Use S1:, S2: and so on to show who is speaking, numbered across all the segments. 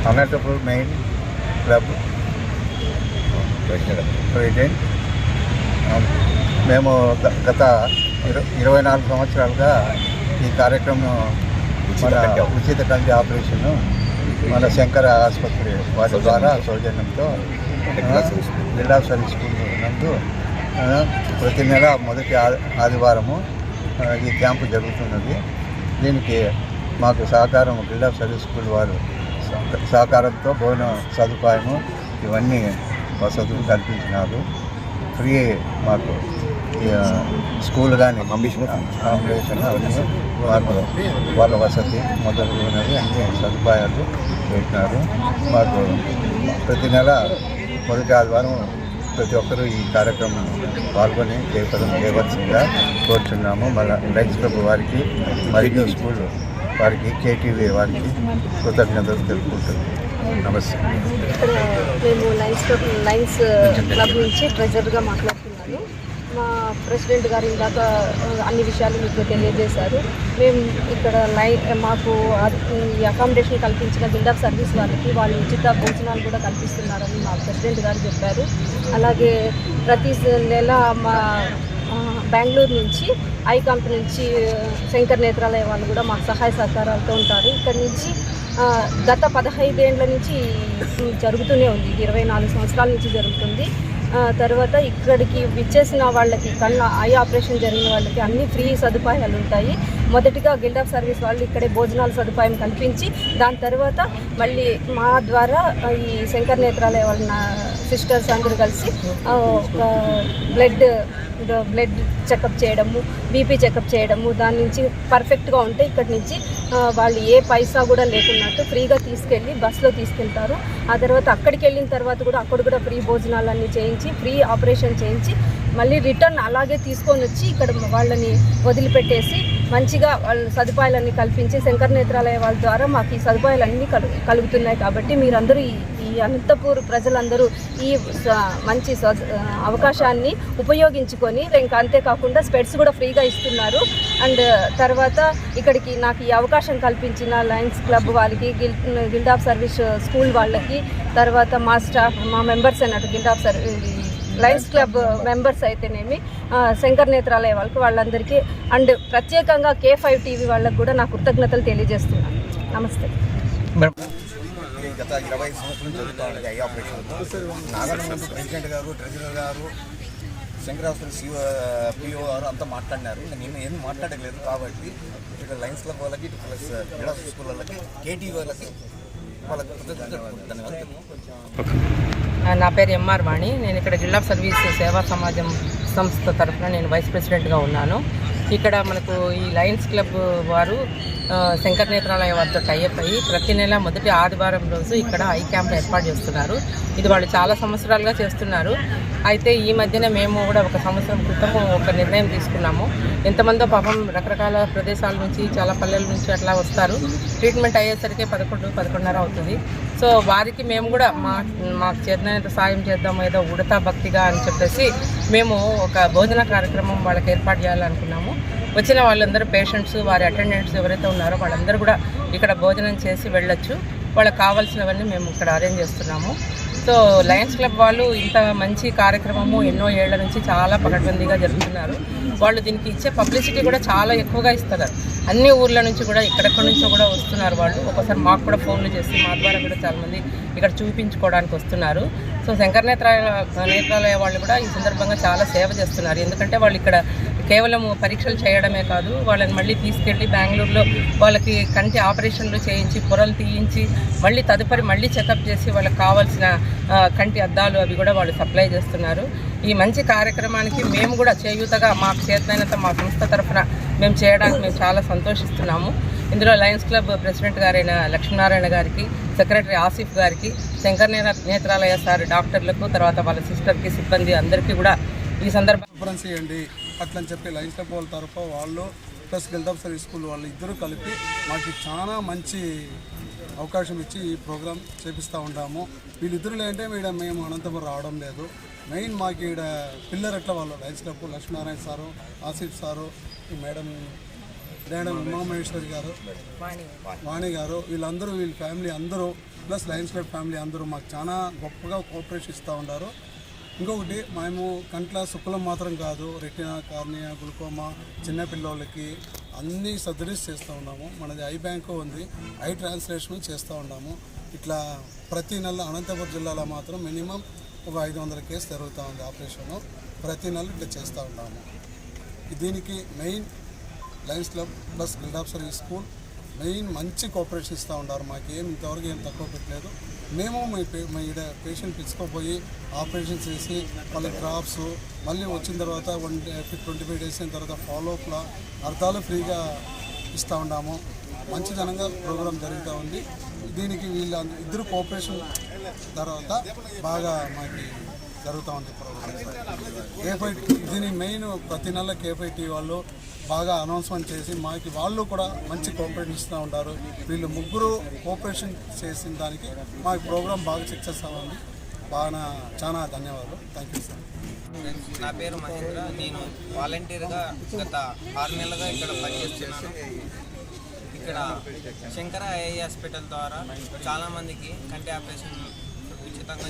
S1: Anantapur main club president. మేము గత 24 సంవత్సరాలుగా ఈ కార్యక్రమం మన ఉచిత కంటి ఆపరేషను మన శంకర ఆసుపత్రి వారి ద్వారా సౌజన్యంతో జిల్లా సర్వీస్ స్కూల్ నందు ప్రతి నెల మొదటి ఆదివారము ఈ క్యాంపు జరుగుతున్నది. దీనికి మాకు సహకారం జిల్లా సర్వీస్ స్కూల్ వారు సహకారంతో భోజన సదుపాయము ఇవన్నీ వసతులు కల్పించినారు. ఫ్రీ మాకు స్కూల్ కానీ కాంపిటీషన్ అవన్నీ వాళ్ళ వసతి మొదలైనవి అన్ని సదుపాయాలు పెట్టినారు. మాకు ప్రతి నెల మొదటి ఆదివారం ప్రతి ఒక్కరూ ఈ కార్యక్రమం పాల్గొని జయప్రదం చేయవలసిందిగా కోరుచున్నాము. మళ్ళీ లయన్స్ క్లబ్ వారికి మరియు స్కూల్ వారికి కేటీవీ వారికి కృతజ్ఞతలు తెలుపుకుంటుంది. నమస్తే.
S2: ఇక్కడ మేము లయన్స్ క్లబ్ నుంచి ట్రెజరర్గా మాట్లాడుతున్నాను. మా ప్రెసిడెంట్ గారు ఇందాక అన్ని విషయాలు మీకు తెలియజేశారు. మేము ఇక్కడ మాకు ఈ అకామిడేషన్ కల్పించిన బిల్డప్ సర్వీస్ వాళ్ళకి వాళ్ళు ఉచిత భోజనాలు కూడా కల్పిస్తున్నారని మా ప్రెసిడెంట్ గారు చెప్పారు. అలాగే ప్రతి నెల మా బెంగళూరు నుంచి ఐ కంపెనీ నుంచి శంకర్ నేత్రాలయ వాళ్ళు కూడా మాకు సహాయ సహకారాలతో ఉంటారు. ఇక్కడ నుంచి గత 15 ఏళ్ల నుంచి జరుగుతూనే ఉంది. 24 సంవత్సరాల నుంచి జరుగుతుంది. తర్వాత ఇక్కడికి విచ్చేసిన వాళ్ళకి ఐ ఆపరేషన్ జరిగిన వాళ్ళకి అన్ని ఫ్రీ సదుపాయాలు ఉంటాయి. మొదటిగా గిల్డ్ సర్వీస్ వాళ్ళు ఇక్కడే భోజనాల సదుపాయం కల్పించి దాని తర్వాత మళ్ళీ మా ద్వారా ఈ శంకర్ నేత్రాలయ వాళ్ళ సిస్టర్స్ అందరూ కలిసి బ్లడ్ చెకప్ చేయడము, బీపీ చెకప్ చేయడము, దాని నుంచి పర్ఫెక్ట్గా ఉంటే ఇక్కడి నుంచి వాళ్ళు ఏ పైసా కూడా లేకున్నట్టు ఫ్రీగా తీసుకెళ్ళి బస్సులో తీసుకెళ్తారు. ఆ తర్వాత అక్కడికి వెళ్ళిన తర్వాత కూడా అక్కడ కూడా ఫ్రీ భోజనాలన్నీ చేయించి ఫ్రీ ఆపరేషన్ చేయించి మళ్ళీ రిటర్న్ అలాగే తీసుకొని వచ్చి ఇక్కడ వాళ్ళని వదిలిపెట్టేసి మంచిగా వాళ్ళ సదుపాయాలన్నీ కల్పించి శంకర్ నేత్రాలయ వాళ్ళ ద్వారా మాకు ఈ సదుపాయాలన్నీ కలుగుతున్నాయి. కాబట్టి మీరందరూ ఈ అనంతపూర్ ప్రజలందరూ ఈ మంచి అవకాశాన్ని ఉపయోగించుకొని ఇంకా అంతేకాకుండా స్పెట్స్ కూడా ఫ్రీగా ఇస్తున్నారు. అండ్ తర్వాత ఇక్కడికి నాకు ఈ అవకాశం కల్పించిన లయన్స్ క్లబ్ వాళ్ళకి, గిల్డ్ ఆఫ్ సర్వీస్ స్కూల్ వాళ్ళకి, తర్వాత మా స్టాఫ్ మా మెంబర్స్ అన్నట్టు guild of Lions club members అయితేనేమి శంకర్ నేత్రాలయ వాళ్ళకి వాళ్ళందరికీ అండ్ ప్రత్యేకంగా K5 టీవీ వాళ్ళకి కూడా నా కృతజ్ఞతలు తెలియజేస్తున్నాను. నమస్తే.
S3: గత 25 సంవత్సరాలు జరుగుతుంది ఐ ఆపరేషన్. నాగార్జున ప్రెసిడెంట్ గారు, ట్రెజరర్ గారు, శంకరాస్పత్రి పిఓ గారు అంతా మాట్లాడినారు. నేను ఏం మాట్లాడలేదు. కాబట్టి ఇక్కడ లయన్స్ క్లబ్ వాళ్ళకి, ప్లస్ జిల్లా స్కూల్ వాళ్ళకి, కేటీవీ వాళ్ళకి
S4: నా పేరు ఎంఆర్ వాణి. నేను ఇక్కడ జిల్లా సర్వీస్ సేవా సమాజం సంస్థ తరఫున నేను వైస్ ప్రెసిడెంట్గా ఉన్నాను. ఇక్కడ మనకు ఈ లయన్స్ క్లబ్ వారు శంకర్ నేత్రాలయ వారితో టైఅప్ అయ్యి ప్రతి నెల మొదటి ఆదివారం రోజు ఇక్కడ ఐ క్యాంప్ ఏర్పాటు చేస్తున్నారు. ఇది వాళ్ళు చాలా సంవత్సరాలుగా చేస్తున్నారు. అయితే ఈ మధ్యన మేము కూడా ఒక సంవత్సరం క్రితం ఒక నిర్ణయం తీసుకున్నాము. ఎంతమందో పాపం రకరకాల ప్రదేశాల నుంచి, చాలా పల్లెల నుంచి అట్లా వస్తారు. ట్రీట్మెంట్ అయ్యేసరికి 11-11:30 అవుతుంది. సో వారికి మేము కూడా మాకు చేతనైనంత సాయం చేద్దాము, ఏదో ఉడతా భక్తిగా అని చెప్పేసి మేము ఒక భోజన కార్యక్రమం వాళ్ళకి ఏర్పాటు చేయాలనుకున్నాము. వచ్చిన వాళ్ళందరూ పేషెంట్స్, వారి అటెండెంట్స్ ఎవరైతే ఉన్నారో వాళ్ళందరూ కూడా ఇక్కడ భోజనం చేసి వెళ్ళొచ్చు. వాళ్ళకి కావాల్సినవన్నీ మేము ఇక్కడ అరేంజ్ చేస్తున్నాము. సో లయన్స్ క్లబ్ వాళ్ళు ఇంత మంచి కార్యక్రమము ఎన్నో ఏళ్ల నుంచి చాలా పకడ్బందీగా జరుగుతున్నారు. వాళ్ళు దీనికి ఇచ్చే పబ్లిసిటీ కూడా చాలా ఎక్కువగా ఇస్తున్నారు. అన్ని ఊర్ల నుంచి కూడా ఎక్కడెక్కడి నుంచో కూడా వస్తున్నారు వాళ్ళు. ఒక్కోసారి మాకు కూడా ఫోన్లు చేసి మా ద్వారా కూడా చాలామంది ఇక్కడ చూపించుకోవడానికి వస్తున్నారు. సో శంకర్ నేత్రాలయ వాళ్ళు కూడా ఈ సందర్భంగా చాలా సేవ చేస్తున్నారు. ఎందుకంటే వాళ్ళు ఇక్కడ కేవలం పరీక్షలు చేయడమే కాదు, వాళ్ళని మళ్ళీ తీసుకెళ్ళి బెంగళూరులో వాళ్ళకి కంటి ఆపరేషన్లు చేయించి, పొరలు తీయించి, మళ్ళీ తదుపరి మళ్ళీ చెకప్ చేసి వాళ్ళకి కావాల్సిన కంటి అద్దాలు అవి కూడా వాళ్ళు సప్లై చేస్తున్నారు. ఈ మంచి కార్యక్రమానికి మేము కూడా చేయూతగా మాకు చేతనైనంత మా సంస్థ తరఫున మేము చేయడానికి మేము చాలా సంతోషిస్తున్నాము. ఇందులో లయన్స్ క్లబ్ ప్రెసిడెంట్ గారైన లక్ష్మీనారాయణ గారికి, సెక్రటరీ ఆసిఫ్ గారికి, శంకర్ నేత్రాలయ సార్ డాక్టర్లకు, తర్వాత వాళ్ళ సిస్టర్కి, సిబ్బంది అందరికీ కూడా ఈ సందర్భంగా
S5: చేయండి అట్లని చెప్పి లయన్స్ క్లబ్ వాళ్ళ తరఫు వాళ్ళు plus guild of service school వాళ్ళు ఇద్దరు కలిపి మాకు చాలా మంచి అవకాశం ఇచ్చి ఈ ప్రోగ్రాం చేపిస్తూ ఉంటాము. వీళ్ళిద్దరు లేదంటే మేము అనంతపురం రావడం లేదు. మెయిన్ మాకు ఈడ పిల్లర్ ఎట్లా వాళ్ళు Lions club Lakshminarayana sir, Asif sir, ఈ మేడం డైరెక్టర్ ఉమామహేశ్వరి గారు, వాణి గారు, వీళ్ళ ఫ్యామిలీ అందరూ ప్లస్ లయన్స్ క్లబ్ ఫ్యామిలీ అందరూ మాకు చాలా గొప్పగా కోఆపరేషన్ ఇస్తూ ఉన్నారు. ఇంకొకటి మేము కంట్ల శుక్లం మాత్రం కాదు, రెటినా, కార్నియా, గ్లూకోమా, చిన్నపిల్లలకి అన్నీ సర్జరీస్ చేస్తూ ఉన్నాము. మనది ఐ బ్యాంకు ఉంది, ఐ ట్రాన్స్లేషన్ చేస్తూ ఉన్నాము. ఇట్లా ప్రతి నెల అనంతపురం జిల్లాలో మాత్రం మినిమం ఒక 500 కేసు జరుగుతూ ఉంది ఆపరేషను. ప్రతి నెల ఇట్లా చేస్తూ ఉన్నాము. దీనికి main Lions club plus guild service school main మంచి కోఆపరేషన్ ఇస్తూ ఉన్నారు. మాకు ఇంతవరకు ఏం తక్కువ పెట్టలేదు. మేము మీ పేషెంట్ పిలుచుకోపోయి ఆపరేషన్ చేసి వాళ్ళ డ్రాప్స్ మళ్ళీ వచ్చిన తర్వాత 25 డేస్ అయిన తర్వాత ఫాలోఅప్లో అర్థాలు ఫ్రీగా ఇస్తూ ఉన్నాము. మంచిదనంగా ప్రోగ్రాం జరుగుతూ ఉంది. దీనికి వీళ్ళ ఇద్దరు కోఆపరేషన్ తర్వాత బాగా మాకు జరుగుతూ ఉంది ప్రోగ్రామ్. దీని మెయిన్ ప్రతి నెల KFIT వాళ్ళు బాగా అనౌన్స్మెంట్ చేసి మాకు వాళ్ళు కూడా మంచి కోఆపరేషన్ ఇస్తూ ఉంటారు. వీళ్ళు ముగ్గురు కోఆపరేషన్ చేసిన దానికి మాకు ప్రోగ్రామ్ బాగా సక్సెస్ అవ్వాలి. బాగా చాలా ధన్యవాదాలు. Thank you sir.
S6: నా పేరు మహేంద్ర. నేను వాలంటీర్గా గత 6 నెలలుగా ఇక్కడ పనిచేస్తున్నాను. ఇక్కడ శంకర ఐ హాస్పిటల్ ద్వారా చాలామందికి కంటి ఆపరేషన్ ఉచితంగా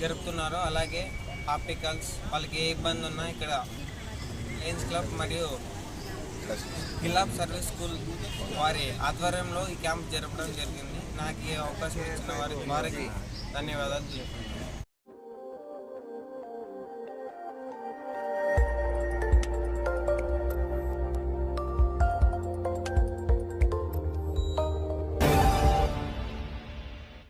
S6: జరుపుతున్నారు. అలాగే ఆప్టికల్స్ వాళ్ళకి ఏ ఇబ్బంది ఉన్నా ఇక్కడ లయన్స్ క్లబ్ మరియు గిల్డ్ సర్వీస్ స్కూల్ వారి ఆధ్వర్యంలో ఈ క్యాంప్ జరపడం జరిగింది. నాకు ఈ అవకాశం ఇచ్చిన వారికి ధన్యవాదాలు.